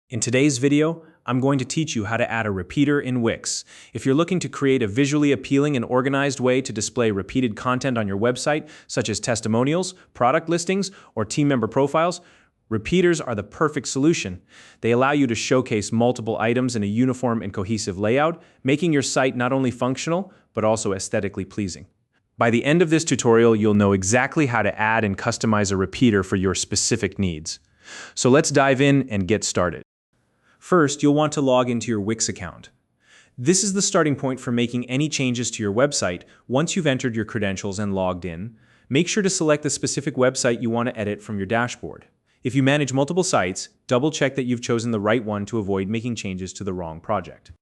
In today's video, I'm going to teach you how to add a repeater in Wix. If you're looking to create a visually appealing and organized way to display repeated content on your website, such as testimonials, product listings, or team member profiles, repeaters are the perfect solution. They allow you to showcase multiple items in a uniform and cohesive layout, making your site not only functional, but also aesthetically pleasing. By the end of this tutorial, you'll know exactly how to add and customize a repeater for your specific needs. So let's dive in and get started. First, you'll want to log into your Wix account. This is the starting point for making any changes to your website. Once you've entered your credentials and logged in, make sure to select the specific website you want to edit from your dashboard. If you manage multiple sites, double-check that you've chosen the right one to avoid making changes to the wrong project.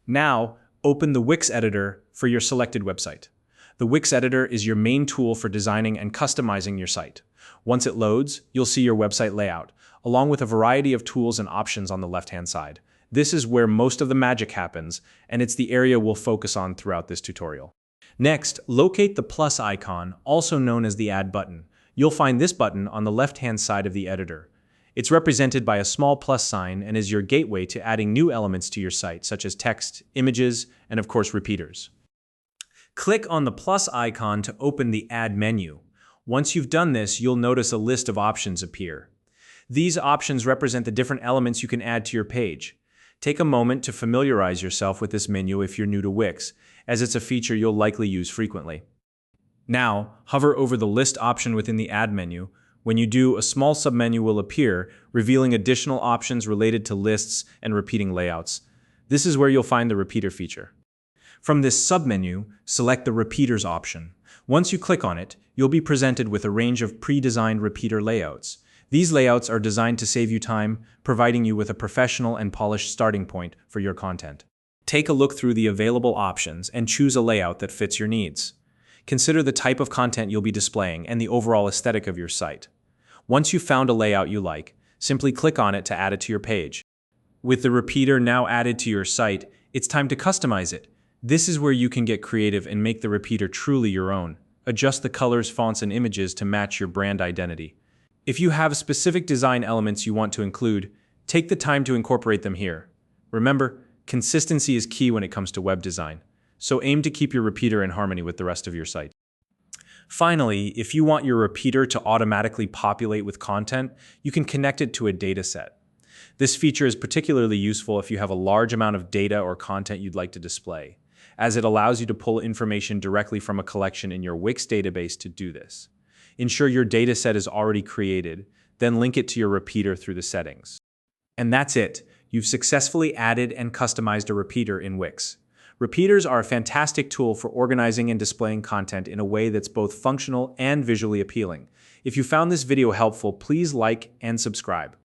Now, open the Wix Editor for your selected website. The Wix Editor is your main tool for designing and customizing your site. Once it loads, you'll see your website layout, along with a variety of tools and options on the left-hand side. This is where most of the magic happens, and it's the area we'll focus on throughout this tutorial. Next, locate the plus icon, also known as the Add button. You'll find this button on the left-hand side of the editor. It's represented by a small plus sign and is your gateway to adding new elements to your site, such as text, images, and of course repeaters. Click on the plus icon to open the Add menu. Once you've done this, you'll notice a list of options appear. These options represent the different elements you can add to your page. Take a moment to familiarize yourself with this menu if you're new to Wix, as it's a feature you'll likely use frequently. Now, hover over the List option within the Add menu. When you do, a small submenu will appear, revealing additional options related to lists and repeating layouts. This is where you'll find the Repeater feature. From this submenu, select the Repeaters option. Once you click on it, you'll be presented with a range of pre-designed repeater layouts. These layouts are designed to save you time, providing you with a professional and polished starting point for your content. Take a look through the available options and choose a layout that fits your needs. Consider the type of content you'll be displaying and the overall aesthetic of your site. Once you've found a layout you like, simply click on it to add it to your page. With the repeater now added to your site, it's time to customize it. This is where you can get creative and make the repeater truly your own. Adjust the colors, fonts, and images to match your brand identity. If you have specific design elements you want to include, take the time to incorporate them here. Remember, consistency is key when it comes to web design, so aim to keep your repeater in harmony with the rest of your site. Finally, if you want your repeater to automatically populate with content, you can connect it to a dataset. This feature is particularly useful if you have a large amount of data or content you'd like to display, as it allows you to pull information directly from a collection in your Wix database to do this. Ensure your dataset is already created, then link it to your repeater through the settings. And that's it. You've successfully added and customized a repeater in Wix. Repeaters are a fantastic tool for organizing and displaying content in a way that's both functional and visually appealing. If you found this video helpful, please like and subscribe.